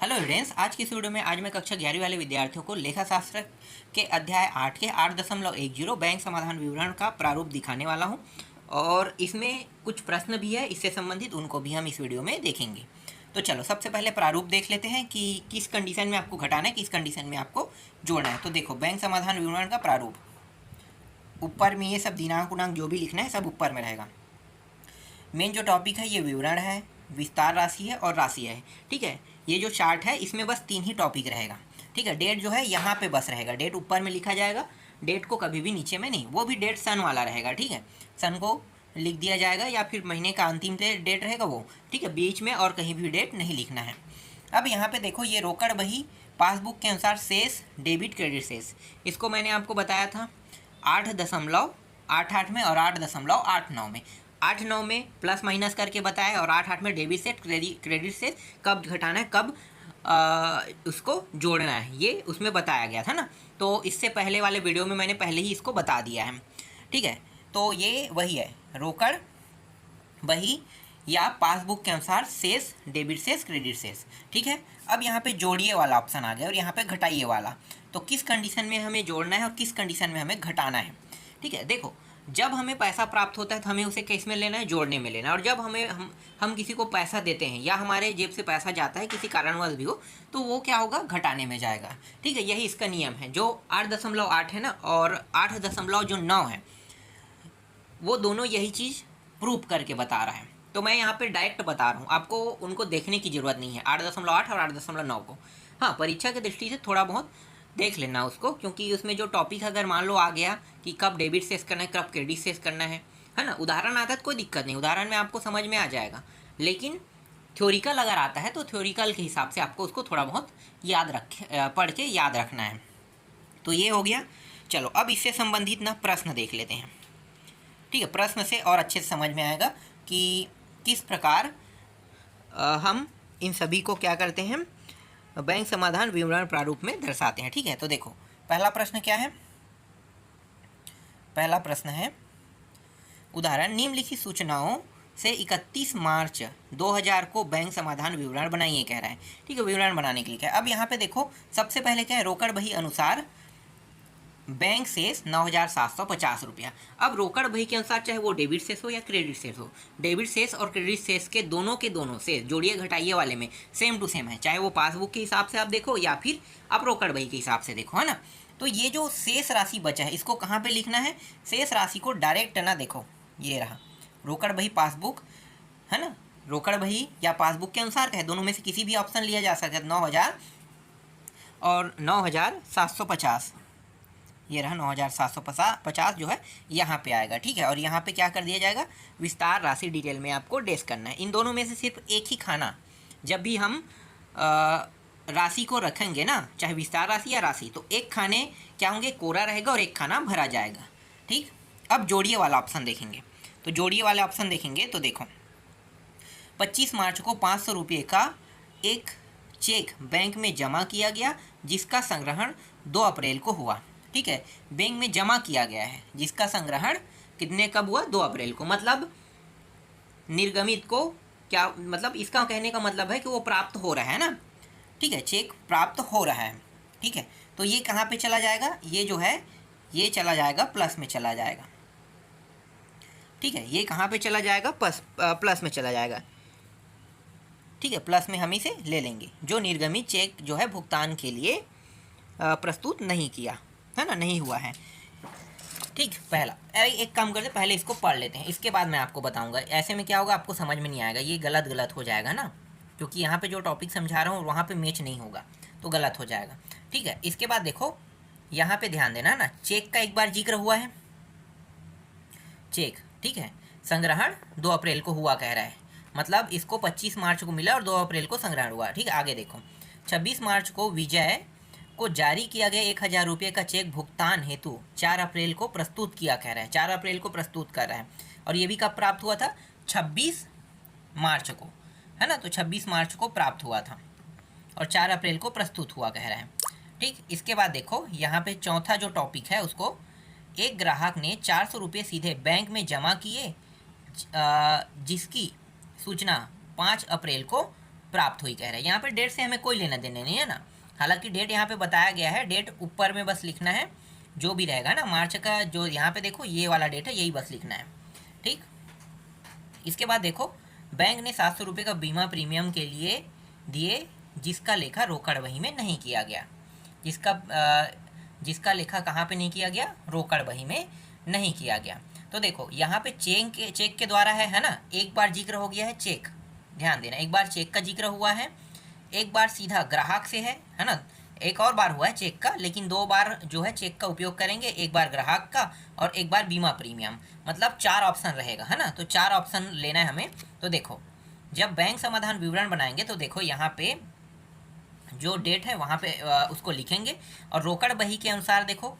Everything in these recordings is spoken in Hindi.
हेलो स्टूडेंट्स, आज की इस वीडियो में आज मैं कक्षा 11वीं वाले विद्यार्थियों को लेखा शास्त्र के अध्याय 8 के 8.10 बैंक समाधान विवरण का प्रारूप दिखाने वाला हूं और इसमें कुछ प्रश्न भी है, इससे संबंधित उनको भी हम इस वीडियो में देखेंगे। तो चलो सबसे पहले प्रारूप देख लेते हैं कि किस कंडीशन में आपको घटाना है, किस कंडीशन में आपको जोड़ना है। तो देखो, बैंक समाधान विवरण का प्रारूप, ऊपर में ये सब दिनांक उनांक जो भी लिखना है सब ऊपर में रहेगा। मेन जो टॉपिक है ये विवरण है, विस्तार राशि है और राशि है। ठीक है, ये जो चार्ट है इसमें बस 3 ही टॉपिक रहेगा। ठीक है, डेट जो है यहाँ पे बस रहेगा, डेट ऊपर में लिखा जाएगा, डेट को कभी भी नीचे में नहीं, वो भी डेट सन वाला रहेगा। ठीक है, सन को लिख दिया जाएगा या फिर महीने का अंतिम डेट रहेगा वो। ठीक है, बीच में और कहीं भी डेट नहीं लिखना है। अब यहाँ पे देखो, ये रोकड़ बही पासबुक के अनुसार शेष, डेबिट क्रेडिट शेष, इसको मैंने आपको बताया था 8.88 में और 8.89 में। 8-9 में प्लस माइनस करके बताया और 8-8 में डेबिट से क्रेडिट से कब घटाना है, कब उसको जोड़ना है, ये उसमें बताया गया था ना। तो इससे पहले वाले वीडियो में मैंने पहले ही इसको बता दिया है। ठीक है, तो ये वही है, रोकड़ बही या पासबुक के अनुसार शेष, डेबिट शेष, क्रेडिट शेष। ठीक है, अब यहाँ पे जोड़िए वाला ऑप्शन आ गया और यहाँ पे घटाइए वाला। तो किस कंडीशन में हमें जोड़ना है और किस कंडीशन में हमें घटाना है। ठीक है, देखो, जब हमें पैसा प्राप्त होता है तो हमें उसे किस में लेना है, जोड़ने में लेना है। और जब हम किसी को पैसा देते हैं या हमारे जेब से पैसा जाता है किसी कारणवश भी हो, तो वो क्या होगा, घटाने में जाएगा। ठीक है, यही इसका नियम है। जो 8.8 है ना और 8.9 है, वो दोनों यही चीज़ प्रूव करके बता रहा है। तो मैं यहाँ पे डायरेक्ट बता रहा हूँ, आपको उनको देखने की ज़रूरत नहीं है 8.8 और 8.9 को। हाँ, परीक्षा की दृष्टि से थोड़ा बहुत देख लेना उसको, क्योंकि उसमें जो टॉपिक अगर मान लो आ गया कि कब डेबिट शेष करना है, कब क्रेडिट शेष करना है ना, उदाहरण आता है तो कोई दिक्कत नहीं, उदाहरण में आपको समझ में आ जाएगा। लेकिन थ्योरिकल अगर आता है तो थ्योरिकल के हिसाब से आपको उसको थोड़ा बहुत पढ़ के याद रखना है। तो ये हो गया। चलो अब इससे संबंधित ना प्रश्न देख लेते हैं। ठीक है, प्रश्न से और अच्छे से समझ में आएगा कि किस प्रकार हम इन सभी को क्या करते हैं, बैंक समाधान विवरण प्रारूप में दर्शाते हैं। ठीक है, तो देखो पहला प्रश्न क्या है। पहला प्रश्न है, उदाहरण, निम्नलिखित सूचनाओं से 31 मार्च 2000 को बैंक समाधान विवरण बनाइए कह रहा है। ठीक है, विवरण बनाने के लिए क्या है। अब यहाँ पे देखो, सबसे पहले क्या है, रोकड़ बही अनुसार बैंक शेष 9,750 रुपया। अब रोकड़ बही के अनुसार चाहे वो डेबिट शेष हो या क्रेडिट शेष हो, डेबिट शेष और क्रेडिट शेष के दोनों शेष जोड़िए घटाइए वाले में सेम टू सेम है, चाहे वो पासबुक के हिसाब से आप देखो या फिर आप रोकड़ बही के हिसाब से देखो, है ना। तो ये जो शेष राशि बचा है इसको कहाँ पे लिखना है, शेष राशि को डायरेक्ट ना, देखो ये रहा रोकड़ बही पासबुक, है ना, रोकड़ बही या पासबुक के अनुसार है, दोनों में से किसी भी ऑप्शन लिया जा सकता है। 9,000 और 9,750, ये रहा 9,750 जो है यहाँ पे आएगा। ठीक है, और यहाँ पे क्या कर दिया जाएगा, विस्तार राशि डिटेल में आपको डेस्क करना है। इन दोनों में से सिर्फ एक ही खाना, जब भी हम राशि को रखेंगे ना, चाहे विस्तार राशि या राशि, तो एक खाने क्या होंगे, कोरा रहेगा और एक खाना भरा जाएगा। ठीक, अब जोड़िए वाला ऑप्शन देखेंगे। तो जोड़िए वाला ऑप्शन देखेंगे तो देखो, 25 मार्च को 500 रुपये का एक चेक बैंक में जमा किया गया, जिसका संग्रहण 2 अप्रैल को हुआ। ठीक है, बैंक में जमा किया गया है जिसका संग्रहण कितने कब हुआ, 2 अप्रैल को। मतलब निर्गमित को क्या मतलब, इसका कहने का मतलब है कि वो प्राप्त हो रहा है ना। ठीक है, चेक प्राप्त हो रहा है। ठीक है, तो ये कहाँ पे चला जाएगा, ये जो है ये चला जाएगा प्लस में चला जाएगा। ठीक है, ये कहाँ पे चला जाएगा, प्लस में चला जाएगा। ठीक है, प्लस में हम इसे ले लेंगे, जो निर्गमित चेक जो है भुगतान के लिए प्रस्तुत नहीं किया है ना, नहीं हुआ है। ठीक, पहला एक काम करते, पहले इसको पढ़ लेते हैं, इसके बाद मैं आपको बताऊंगा। ऐसे में क्या होगा, आपको समझ में नहीं आएगा, ये गलत हो जाएगा ना, क्योंकि यहाँ पे जो टॉपिक समझा रहा हूँ वहाँ पे मैच नहीं होगा तो गलत हो जाएगा। ठीक है, इसके बाद देखो यहाँ पे ध्यान देना ना, चेक का एक बार जिक्र हुआ है, चेक। ठीक है, संग्रहण 2 अप्रैल को हुआ कह रहा है, मतलब इसको 25 मार्च को मिला और 2 अप्रैल को संग्रहण हुआ। ठीक है, आगे देखो, 26 मार्च को विजय को जारी किया गया 1,000 रुपये का चेक भुगतान हेतु 4 अप्रैल को प्रस्तुत किया कह रहा है, 4 अप्रैल को प्रस्तुत कर रहा है। और ये भी कब प्राप्त हुआ था, 26 मार्च को, है ना, तो 26 मार्च को प्राप्त हुआ था और 4 अप्रैल को प्रस्तुत हुआ कह रहा है। ठीक, इसके बाद देखो यहाँ पे चौथा जो टॉपिक है उसको, एक ग्राहक ने 400 रुपये सीधे बैंक में जमा किए, जिसकी सूचना 5 अप्रैल को प्राप्त हुई कह रहे हैं। यहाँ पे डेट से हमें कोई लेना देना नहीं है ना, हालांकि डेट यहाँ पे बताया गया है, डेट ऊपर में बस लिखना है जो भी रहेगा ना, मार्च का जो यहाँ पे देखो ये वाला डेट है यही बस लिखना है, ठीक। इसके बाद देखो बैंक ने 700 रुपये का बीमा प्रीमियम के लिए दिए जिसका लेखा रोकड़ बही में नहीं किया गया। जिसका लेखा कहाँ पे नहीं किया गया, रोकड़ बही में नहीं किया गया। तो देखो यहाँ पे चेक के द्वारा है ना, एक बार जिक्र हो गया है चेक, ध्यान देना, एक बार चेक का जिक्र हुआ है, एक बार सीधा ग्राहक से है ना, एक और बार हुआ है चेक का, लेकिन 2 बार जो है चेक का उपयोग करेंगे, एक बार ग्राहक का और एक बार बीमा प्रीमियम, मतलब 4 ऑप्शन रहेगा है ना। तो 4 ऑप्शन लेना है हमें। तो देखो जब बैंक समाधान विवरण बनाएंगे तो देखो यहाँ पे जो डेट है वहाँ पे उसको लिखेंगे, और रोकड़ बही के अनुसार देखो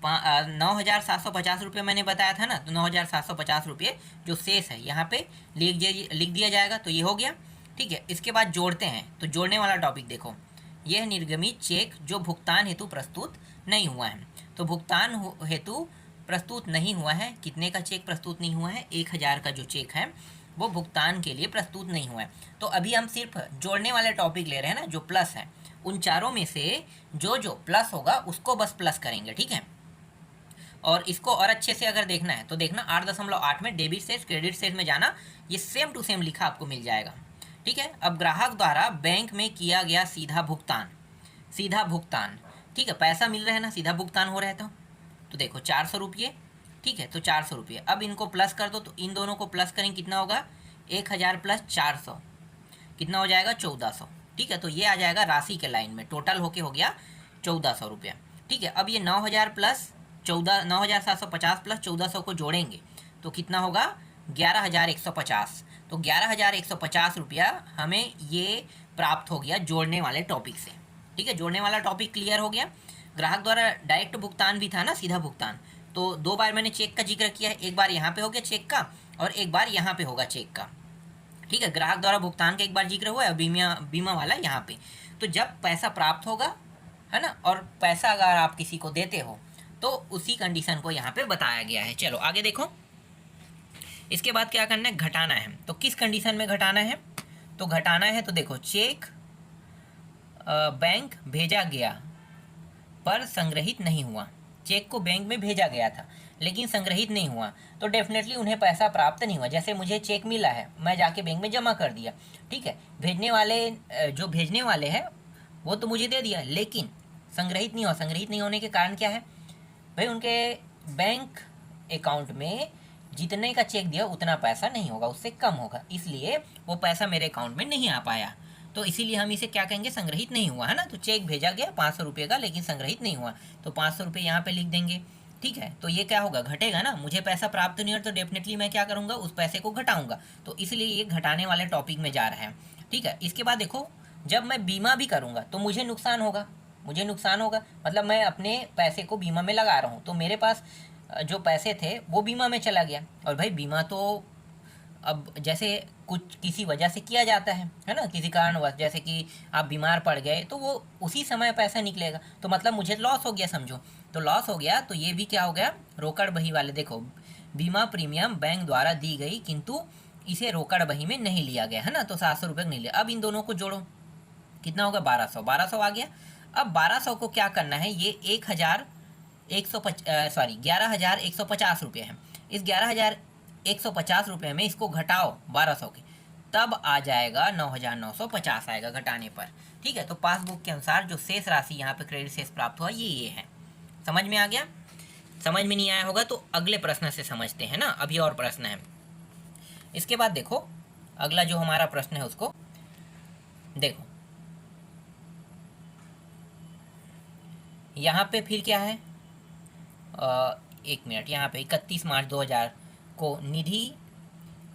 9,750 रुपये मैंने बताया था ना, तो 9,750 रुपये जो शेष है यहाँ पे लिख दिया जाएगा। तो ये हो गया, ठीक है। इसके बाद जोड़ते हैं, तो जोड़ने वाला टॉपिक देखो, यह निर्गमित चेक जो भुगतान हेतु प्रस्तुत नहीं हुआ है। तो भुगतान हेतु प्रस्तुत नहीं हुआ है, कितने का चेक प्रस्तुत नहीं हुआ है, 1,000 का जो चेक है वो भुगतान के लिए प्रस्तुत नहीं हुआ है। तो अभी हम सिर्फ जोड़ने वाले टॉपिक ले रहे हैं ना, जो प्लस है, उन चारों में से जो प्लस होगा उसको बस प्लस करेंगे, ठीक है। और इसको और अच्छे से अगर देखना है तो देखना 8.8 में डेबिट सेस क्रेडिट सेस में जाना, ये सेम टू सेम लिखा आपको मिल जाएगा, ठीक है। अब ग्राहक द्वारा बैंक में किया गया सीधा भुगतान, ठीक है, पैसा मिल रहा है ना, सीधा भुगतान हो रहा है। तो देखो 400 रुपये, ठीक है, तो 400 रुपये। अब इनको प्लस कर दो, तो इन दोनों को प्लस करें कितना होगा, 1,000 प्लस 400 कितना हो जाएगा, 1,400, ठीक है। तो ये आ जाएगा राशि के लाइन में, टोटल होके हो गया 1,400 रुपया, ठीक है। अब ये 9,000 प्लस 9,750 प्लस 1,400 को जोड़ेंगे तो कितना होगा, 11,150। तो 11,150 रुपया हमें ये प्राप्त हो गया जोड़ने वाले टॉपिक से, ठीक है। जोड़ने वाला टॉपिक क्लियर हो गया। ग्राहक द्वारा डायरेक्ट भुगतान भी था ना, सीधा भुगतान, तो 2 बार मैंने चेक का जिक्र किया है, एक बार यहाँ पे हो गया चेक का और एक बार यहाँ पे होगा चेक का, ठीक है। ग्राहक द्वारा भुगतान का एक बार जिक्र हुआ है, बीमा वाला यहाँ पे। तो जब पैसा प्राप्त होगा है ना, और पैसा अगर आप किसी को देते हो तो उसी कंडीशन को यहाँ पे बताया गया है। चलो आगे देखो, इसके बाद क्या करना है, घटाना है। तो किस कंडीशन में घटाना है, तो घटाना है तो देखो चेक बैंक भेजा गया पर संग्रहित नहीं हुआ, चेक को बैंक में भेजा गया था लेकिन संग्रहित नहीं हुआ, तो डेफिनेटली उन्हें पैसा प्राप्त नहीं हुआ। जैसे मुझे चेक मिला है, मैं जाके बैंक में जमा कर दिया, ठीक है, भेजने वाले हैं वो तो मुझे दे दिया, लेकिन संग्रहित नहीं हुआ। संग्रहित नहीं होने के कारण क्या है भाई, उनके बैंक अकाउंट में जितने का चेक दिया उतना पैसा नहीं होगा, उससे कम होगा, इसलिए वो पैसा मेरे अकाउंट में नहीं आ पाया। तो इसीलिए हम इसे क्या कहेंगे, संग्रहित नहीं हुआ, है ना। तो चेक भेजा गया 500 रुपये का, लेकिन संग्रहित नहीं हुआ, तो 500 रुपये यहाँ पे लिख देंगे, ठीक है। तो ये क्या होगा, घटेगा ना, मुझे पैसा प्राप्त नहीं हो तो डेफिनेटली मैं क्या करूँगा, उस पैसे को घटाऊंगा। तो इसलिए ये घटाने वाले टॉपिक में जा रहा है, ठीक है। इसके बाद देखो, जब मैं बीमा भी करूँगा तो मुझे नुकसान होगा, मतलब मैं अपने पैसे को बीमा में लगा रहा हूँ, तो मेरे पास जो पैसे थे वो बीमा में चला गया। और भाई बीमा तो अब जैसे कुछ किसी वजह से किया जाता है ना, किसी कारणवश, जैसे कि आप बीमार पड़ गए तो वो उसी समय पैसा निकलेगा, तो मतलब मुझे लॉस हो गया समझो। तो लॉस हो गया तो ये भी क्या हो गया, रोकड़ बही वाले देखो, बीमा प्रीमियम बैंक द्वारा दी गई किंतु इसे रोकड़ बही में नहीं लिया गया, है ना। तो 700 रुपये नहीं लिया। अब इन दोनों को जोड़ो, कितना होगा, 1200 आ गया। अब 1200 को क्या करना है, ये 11,150 रुपये है, इस 11,150 रुपये में इसको घटाओ 1200 के, तब आ जाएगा 9,950 आएगा घटाने पर, ठीक है। तो पासबुक के अनुसार जो शेष राशि यहाँ पे क्रेडिट शेष प्राप्त हुआ ये है। समझ में आ गया। समझ में नहीं आया होगा तो अगले प्रश्न से समझते हैं ना, अभी और प्रश्न है। इसके बाद देखो अगला जो हमारा प्रश्न है उसको देखो, यहाँ पे फिर क्या है, एक मिनट, यहाँ पे 31 मार्च 2000 को निधि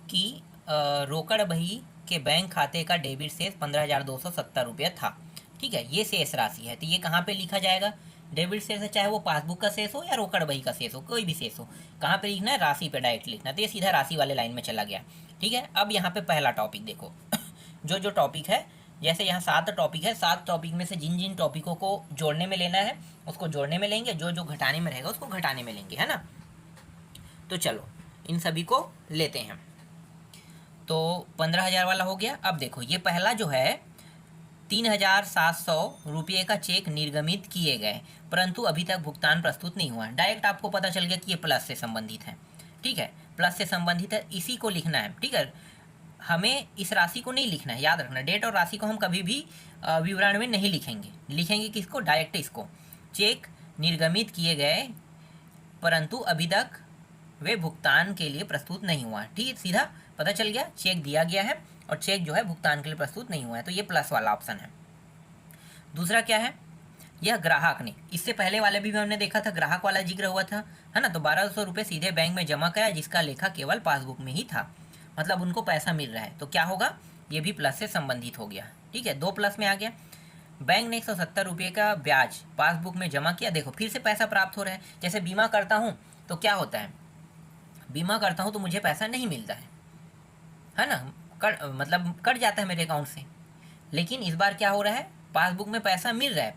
की रोकड़ बही के बैंक खाते का डेबिट शेष 15,270 रुपये था, ठीक है। ये शेष राशि है, तो ये कहाँ पे लिखा जाएगा, डेबिट शेष है, चाहे वो पासबुक का शेष हो या रोकड़ बही का शेष हो, कोई भी शेष हो, कहाँ पे लिखना है, राशि पे डायरेक्ट लिखना। तो ये सीधा राशि वाले लाइन में चला गया, ठीक है। अब यहाँ पे पहला टॉपिक देखो जो टॉपिक है, जैसे यहाँ 7 टॉपिक है, 7 टॉपिक में से जिन जिन टॉपिकों को जोड़ने में लेना है उसको जोड़ने में लेंगे, जो घटाने में रहेगा उसको घटाने में लेंगे, है ना। तो चलो इन सभी को लेते हैं। तो 15,000 वाला हो गया। अब देखो ये पहला जो है 3,700 रुपये का चेक निर्गमित किए गए, परंतु अभी तक भुगतान प्रस्तुत नहीं हुआ। डायरेक्ट आपको पता चल गया कि ये प्लस से संबंधित है, ठीक है, प्लस से संबंधित है, इसी को लिखना है, ठीक है। हमें इस राशि को नहीं लिखना है, याद रखना, डेट और राशि को हम कभी भी विवरण में नहीं लिखेंगे। लिखेंगे किसको? डायरेक्ट इसको, चेक निर्गमित किए गए परंतु अभी तक वे भुगतान के लिए प्रस्तुत नहीं हुआ, ठीक, सीधा पता चल गया, चेक दिया गया है और चेक जो है भुगतान के लिए प्रस्तुत नहीं हुआ है, तो ये प्लस वाला ऑप्शन है। दूसरा क्या है? यह ग्राहक ने, इससे पहले वाले भी हमने देखा था, ग्राहक वाला जिक्र हुआ था, है ना, तो 1200 रुपये सीधे बैंक में जमा किया जिसका लेखा केवल पासबुक में ही था, मतलब उनको पैसा मिल रहा है, तो क्या होगा? ये भी प्लस से संबंधित हो गया, ठीक है, 2 प्लस में आ गया। बैंक ने 170 रुपये का ब्याज पासबुक में जमा किया, देखो फिर से पैसा प्राप्त हो रहा है। जैसे बीमा करता हूँ तो क्या होता है, बीमा करता हूँ तो मुझे पैसा नहीं मिलता है ना, मतलब कट जाता है मेरे अकाउंट से, लेकिन इस बार क्या हो रहा है, पासबुक में पैसा मिल रहा है,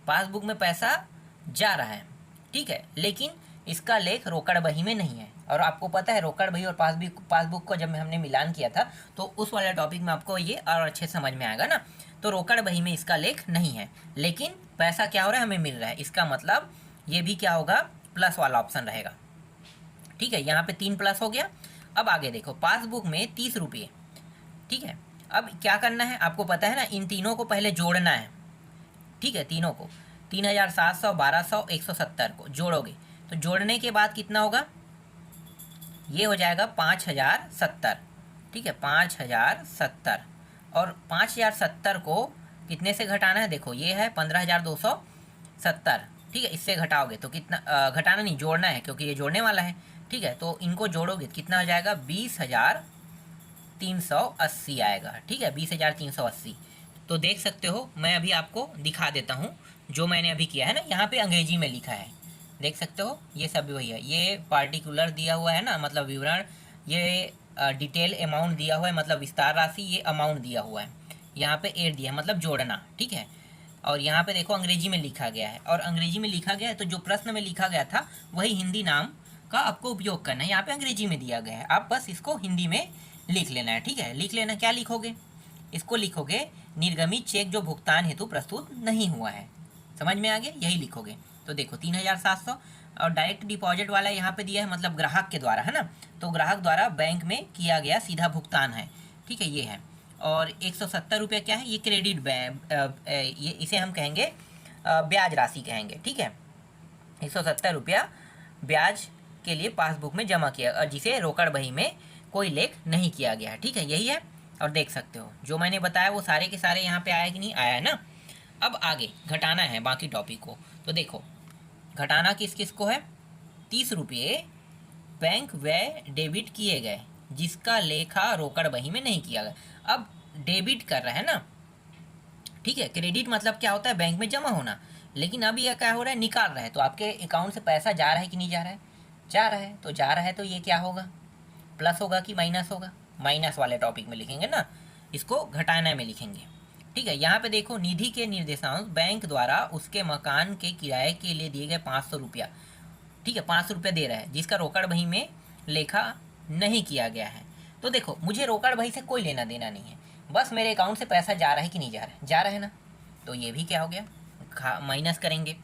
पासबुक में पैसा जा रहा है, ठीक है, लेकिन इसका लेख रोकड़ बही में नहीं है। और आपको पता है रोकड़ बही और पासबुक को जब हमने मिलान किया था तो उस वाले टॉपिक में आपको ये और अच्छे समझ में आएगा ना। तो रोकड़ बही में इसका लेख नहीं है, लेकिन पैसा क्या हो रहा है, हमें मिल रहा है, इसका मतलब ये भी क्या होगा, प्लस वाला ऑप्शन रहेगा, ठीक है। यहाँ पे 3 प्लस हो गया। अब आगे देखो, पासबुक में 30 रुपये, ठीक है। अब क्या करना है, आपको पता है ना, इन तीनों को पहले जोड़ना है, ठीक है, तीनों को 3,700, 1200, 170 को जोड़ोगे तो जोड़ने के बाद कितना होगा, ये हो जाएगा 5,070, ठीक है, 5,070, और 5,070 को कितने से घटाना है, देखो ये है 15,270, ठीक है, इससे घटाओगे तो कितना, घटाना नहीं, जोड़ना है क्योंकि ये जोड़ने वाला है, ठीक है, तो इनको जोड़ोगे तो कितना हो जाएगा, 20,380 आएगा, ठीक है, 20,380। तो देख सकते हो, मैं अभी आपको दिखा देता हूँ जो मैंने अभी किया है ना, यहाँ पे अंग्रेजी में लिखा है, देख सकते हो, ये सब वही है, ये पार्टिकुलर दिया हुआ है ना, मतलब विवरण, ये डिटेल अमाउंट दिया हुआ है, मतलब विस्तार राशि, ये अमाउंट दिया हुआ है, यहाँ पे एड दिया है, मतलब जोड़ना, ठीक है। और यहाँ पे देखो अंग्रेजी में लिखा गया है, और अंग्रेजी में लिखा गया है तो जो प्रश्न में लिखा गया था वही हिंदी नाम का आपको उपयोग करना है, यहाँ पे अंग्रेजी में दिया गया है, आप बस इसको हिंदी में लिख लेना है, ठीक है। लिख लेना, क्या लिखोगे, इसको लिखोगे निर्गमित चेक जो भुगतान हेतु प्रस्तुत नहीं हुआ है, समझ में आ गया, यही लिखोगे। तो देखो 3,700, और डायरेक्ट डिपॉजिट वाला यहाँ पे दिया है, मतलब ग्राहक के द्वारा, है ना, तो ग्राहक द्वारा बैंक में किया गया सीधा भुगतान है, ठीक है, ये है। और 170 रुपये क्या है, ये क्रेडिट ये इसे हम कहेंगे ब्याज राशि कहेंगे, ठीक है, 170 रुपया ब्याज के लिए पासबुक में जमा किया, और जिसे रोकड़ बही में कोई लेख नहीं किया गया है, ठीक है, यही है। और देख सकते हो जो मैंने बताया वो सारे के सारे यहाँ पे आया कि नहीं आया है ना। अब आगे घटाना है बाकी टॉपिक को, तो देखो घटाना किस किस को है, 30 रुपये बैंक व्यय डेबिट किए गए जिसका लेखा रोकड़ बही में नहीं किया गया। अब डेबिट कर रहा है ना, ठीक है, क्रेडिट मतलब क्या होता है, बैंक में जमा होना, लेकिन अब यह क्या हो रहा है, निकाल रहा है, तो आपके अकाउंट से पैसा जा रहा है कि नहीं जा रहा है, जा रहा है, तो जा रहा है तो ये क्या होगा, प्लस होगा कि माइनस होगा, माइनस वाले टॉपिक में लिखेंगे ना, इसको घटाना में लिखेंगे, ठीक है। यहाँ पे देखो निधि के निर्देशांक बैंक द्वारा उसके मकान के किराए के लिए दिए गए 500 रुपया, ठीक है, 500 रुपया दे रहा है जिसका रोकड़ बही में लेखा नहीं किया गया है। तो देखो मुझे रोकड़ बही से कोई लेना देना नहीं है, बस मेरे अकाउंट से पैसा जा रहा है कि नहीं जा रहा है, जा रहा है ना, तो ये भी क्या हो गया, माइनस करेंगे।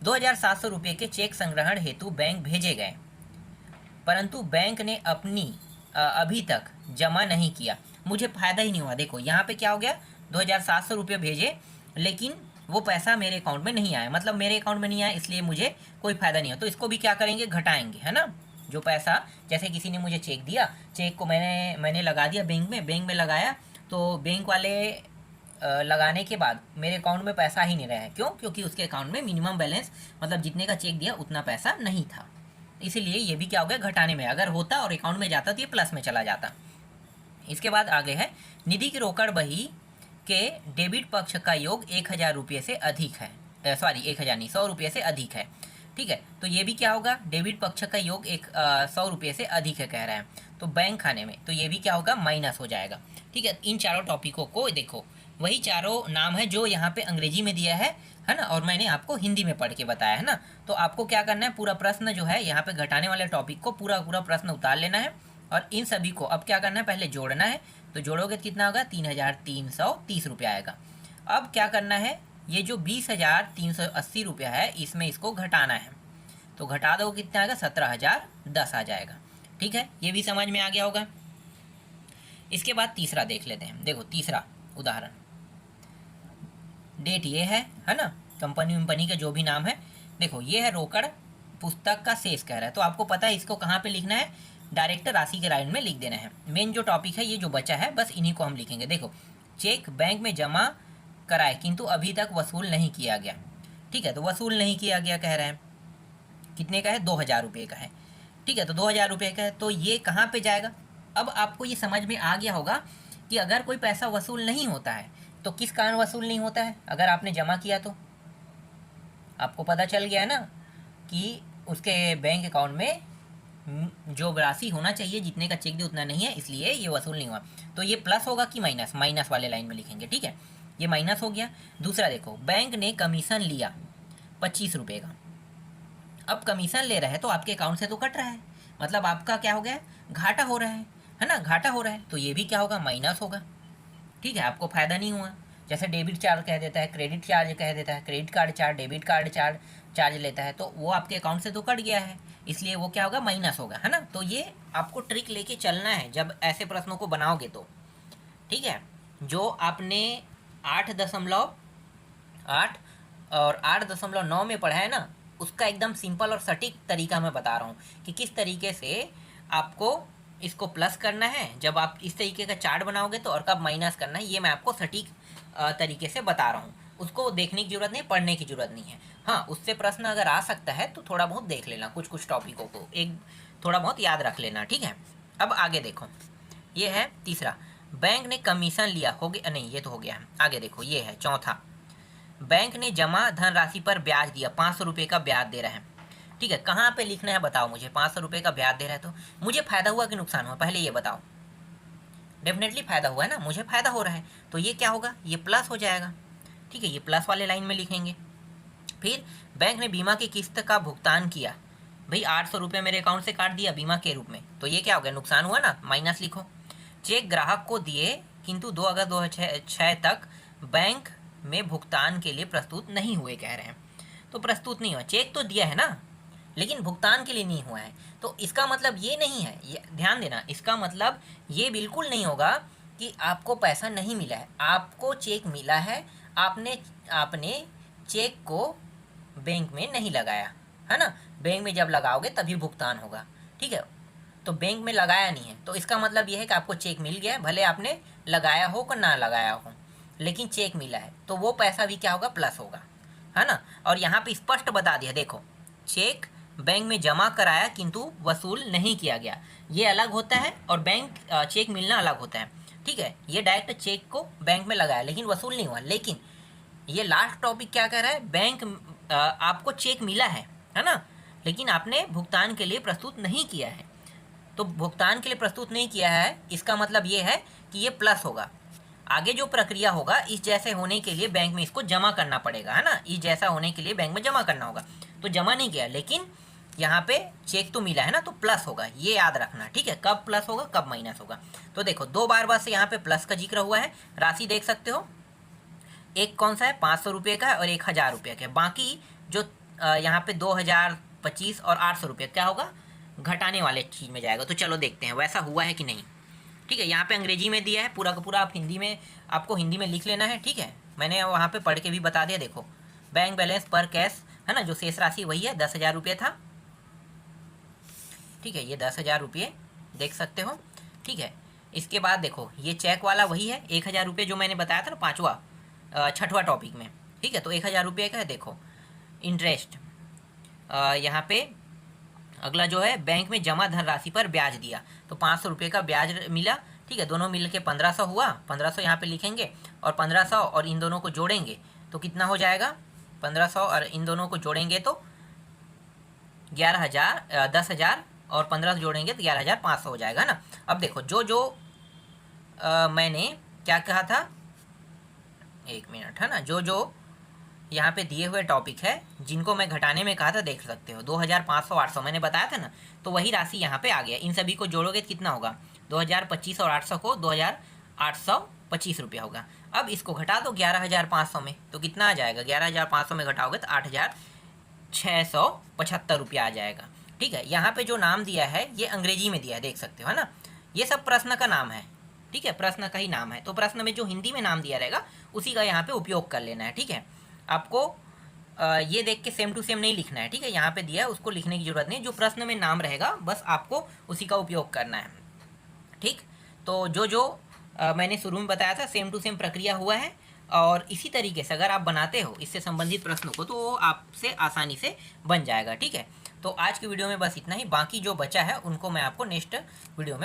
2,700 रुपये के चेक संग्रहण हेतु बैंक भेजे गए, परंतु बैंक ने अपनी अभी तक जमा नहीं किया, मुझे फ़ायदा ही नहीं हुआ। देखो यहाँ पे क्या हो गया, 2,700 रुपये भेजे लेकिन वो पैसा मेरे अकाउंट में नहीं आया, मतलब मेरे अकाउंट में नहीं आया, इसलिए मुझे कोई फ़ायदा नहीं हुआ। तो इसको भी क्या करेंगे, घटाएंगे, है ना, जो पैसा, जैसे किसी ने मुझे चेक दिया, चेक को मैंने लगा दिया बैंक में लगाया, तो बैंक वाले लगाने के बाद मेरे अकाउंट में पैसा ही नहीं रहा है, क्यों, क्योंकि उसके अकाउंट में मिनिमम बैलेंस, मतलब जितने का चेक दिया उतना पैसा नहीं था, इसीलिए ये भी क्या हो गया, घटाने में। अगर होता और अकाउंट में जाता तो ये प्लस में चला जाता। इसके बाद आगे है, निधि की रोकड़ बही के डेबिट पक्ष का योग 1,000 रुपये से अधिक है, 1,000 नहीं, 100 रुपये से अधिक है, ठीक है। तो ये भी क्या होगा, डेबिट पक्ष का योग 100 रुपये से अधिक है कह रहा है, तो बैंक खाने में, तो ये भी क्या होगा, माइनस हो जाएगा, ठीक है। इन चारों टॉपिकों को देखो, वही चारों नाम है जो यहाँ पे अंग्रेजी में दिया है ना, और मैंने आपको हिंदी में पढ़ के बताया है ना। तो आपको क्या करना है, पूरा प्रश्न जो है यहाँ पे घटाने वाले टॉपिक को पूरा प्रश्न उतार लेना है, और इन सभी को अब क्या करना है, पहले जोड़ना है। तो जोड़ोगे तो कितना होगा, 3,330 रुपया आएगा। अब क्या करना है, ये जो 20,380 रुपया है इसमें इसको घटाना है। तो घटा दो कितना आएगा, 17,010 आ जाएगा। ठीक है, ये भी समझ में आ गया होगा। इसके बाद तीसरा देख लेते हैं। देखो तीसरा उदाहरण, डेट ये है ना, कंपनी वंपनी का जो भी नाम है। देखो ये है रोकड़ पुस्तक का शेष कह रहा है। तो आपको पता है इसको कहाँ पे लिखना है, डायरेक्ट राशि के लाइन में लिख देना है। मेन जो टॉपिक है ये जो बचा है बस इन्हीं को हम लिखेंगे। देखो चेक बैंक में जमा कराए किंतु अभी तक वसूल नहीं किया गया। ठीक है, तो वसूल नहीं किया गया कह रहे हैं, कितने का है, 2,000 रुपये का है। ठीक है, तो 2,000 रुपये का है, तो ये कहाँ पे जाएगा। अब आपको ये समझ में आ गया होगा कि अगर कोई पैसा वसूल नहीं होता है तो किस कारण वसूल नहीं होता है। अगर आपने जमा किया तो आपको पता चल गया ना कि उसके बैंक अकाउंट में जो राशि होना चाहिए, जितने का चेक दिया उतना नहीं है, इसलिए ये वसूल नहीं हुआ। तो ये प्लस होगा कि माइनस, माइनस वाले लाइन में लिखेंगे। ठीक है, ये माइनस हो गया। दूसरा देखो, बैंक ने कमीशन लिया 25 रुपये का। अब कमीशन ले रहा है तो आपके अकाउंट से तो कट रहा है, मतलब आपका क्या हो गया, घाटा हो रहा है ना, घाटा हो रहा है। तो ये भी क्या होगा, माइनस होगा। ठीक है, आपको फ़ायदा नहीं हुआ। जैसे डेबिट चार्ज कह देता है, क्रेडिट चार्ज कह देता है, credit card charge, debit card charge लेता है, तो वो आपके अकाउंट से तो कट गया है, इसलिए वो क्या होगा, माइनस होगा, है ना। तो ये आपको ट्रिक लेके चलना है जब ऐसे प्रश्नों को बनाओगे तो। ठीक है, जो आपने 8.8 और 8.9 में पढ़ा है ना, उसका एकदम सिंपल और सटीक तरीका मैं बता रहा हूँ कि किस तरीके से आपको इसको प्लस करना है जब आप इस तरीके का चार्ट बनाओगे तो, और कब माइनस करना है, ये मैं आपको सटीक तरीके से बता रहा हूँ। उसको देखने की जरूरत नहीं, पढ़ने की जरूरत नहीं है। हाँ, उससे प्रश्न अगर आ सकता है तो थोड़ा बहुत देख लेना, कुछ कुछ टॉपिकों को एक थोड़ा बहुत याद रख लेना। ठीक है, अब आगे देखो, ये है तीसरा, बैंक ने कमीशन लिया, हो गया नहीं, ये तो हो गया। आगे देखो, ये है चौथा, बैंक ने जमा धनराशि पर ब्याज दिया, 500 रुपये का ब्याज दे रहा है। ठीक है, कहाँ पे लिखना है बताओ मुझे, 500 रुपये का ब्याज दे रहा है तो मुझे फ़ायदा हुआ कि नुकसान हुआ, पहले ये बताओ। डेफिनेटली फ़ायदा हुआ है ना, मुझे फ़ायदा हो रहा है, तो ये क्या होगा, ये प्लस हो जाएगा। ठीक है, ये प्लस वाले लाइन में लिखेंगे। फिर बैंक ने बीमा की किस्त का भुगतान किया, भाई 800 रुपये मेरे अकाउंट से काट दिया बीमा के रूप में, तो ये क्या हो गया, नुकसान हुआ ना, माइनस लिखो। चेक ग्राहक को दिए किंतु 2 अगस्त 2006 तक बैंक में भुगतान के लिए प्रस्तुत नहीं हुए कह रहे हैं। तो प्रस्तुत नहीं हुआ, चेक तो दिया है ना लेकिन भुगतान के लिए नहीं हुआ है। तो इसका मतलब ये नहीं है, ये ध्यान देना, इसका मतलब ये बिल्कुल नहीं होगा कि आपको पैसा नहीं मिला है, आपको चेक मिला है, आपने चेक को बैंक में नहीं लगाया, है ना। बैंक में जब लगाओगे तभी भुगतान होगा। ठीक है, तो बैंक में लगाया नहीं है, तो इसका मतलब ये है कि आपको चेक मिल गया है, भले आपने लगाया हो कि ना लगाया हो, लेकिन चेक मिला है, तो वो पैसा भी क्या होगा, प्लस होगा, है ना। और यहाँ पे स्पष्ट बता दिया, देखो चेक बैंक में जमा कराया किंतु वसूल नहीं किया गया, ये अलग होता है, और बैंक चेक मिलना अलग होता है। ठीक है, ये डायरेक्ट चेक को बैंक में लगाया लेकिन वसूल नहीं हुआ। लेकिन ये लास्ट टॉपिक क्या कह रहा है, बैंक आपको चेक मिला है ना, लेकिन आपने भुगतान के लिए प्रस्तुत नहीं किया है। तो भुगतान के लिए प्रस्तुत नहीं किया है, इसका मतलब ये है कि ये प्लस होगा। आगे जो प्रक्रिया होगा, इस जैसे होने के लिए बैंक में इसको जमा करना पड़ेगा, है ना, इस जैसा होने के लिए बैंक में जमा करना होगा। तो जमा नहीं किया, लेकिन यहाँ पे चेक तो मिला है ना, तो प्लस होगा, ये याद रखना। ठीक है, कब प्लस होगा कब माइनस होगा। तो देखो 2 बार बस यहाँ पे प्लस का जिक्र हुआ है, राशि देख सकते हो, एक कौन सा है, 500 रुपये का है और 1,000 रुपये का है। बाकी जो यहाँ पे 2,025 और 800 रुपये क्या होगा, घटाने वाले चीज़ में जाएगा। तो चलो देखते हैं वैसा हुआ है कि नहीं। ठीक है, यहाँ पे अंग्रेजी में दिया है पूरा का पूरा, आप हिंदी में, आपको हिंदी में लिख लेना है। ठीक है, मैंने वहाँ पे पढ़ के भी बता दिया। देखो बैंक बैलेंस पर कैश, है ना, जो शेष राशि वही है, 10,000 रुपये था। ठीक है, ये 10,000 रुपये देख सकते हो। ठीक है, इसके बाद देखो ये चेक वाला वही है, 1,000 रुपये जो मैंने बताया था ना छठवां टॉपिक में। ठीक है, तो 1,000 रुपये का है। देखो इंटरेस्ट, यहाँ पे अगला जो है, बैंक में जमा धनराशि पर ब्याज दिया, तो 500 रुपये का ब्याज मिला। ठीक है, दोनों मिल के 1,500 हुआ, 1,500 यहाँ पे लिखेंगे, और 1,500 और इन दोनों को जोड़ेंगे तो कितना हो जाएगा, 1,500 और इन दोनों को जोड़ेंगे तो 11,000, 10,000 और 15 जोड़ेंगे तो 11,500 हो जाएगा ना। अब देखो जो मैंने क्या कहा था, एक मिनट, है ना, जो यहाँ पे दिए हुए टॉपिक है, जिनको मैं घटाने में कहा था देख सकते हो, 2500 800 मैंने बताया था ना, तो वही राशि यहाँ पे आ गया। इन सभी को जोड़ोगे तो कितना होगा, 2025 और 800 को 2825 रुपया होगा। अब इसको घटा दो 11500 में, तो कितना आ जाएगा, 11500 में घटाओगे तो 8675 रुपया आ जाएगा। ठीक है, यहाँ पे जो नाम दिया है ये अंग्रेजी में दिया है, देख सकते हो, है ना। ये सब प्रश्न का नाम है, ठीक है, प्रश्न का ही नाम है, तो प्रश्न में जो हिंदी में नाम दिया रहेगा उसी का यहाँ पे उपयोग कर लेना है। ठीक है, आपको ये देख के सेम टू सेम नहीं लिखना है। ठीक है, यहाँ पे दिया है उसको लिखने की जरूरत नहीं, जो प्रश्न में नाम रहेगा बस आपको उसी का उपयोग करना है। ठीक, तो जो मैंने शुरू में बताया था सेम टू सेम प्रक्रिया हुआ है, और इसी तरीके से अगर आप बनाते हो इससे संबंधित प्रश्नों को तो वो आपसे आसानी से बन जाएगा। ठीक है, तो आज की वीडियो में बस इतना ही, बाकी जो बचा है उनको मैं आपको नेक्स्ट वीडियो में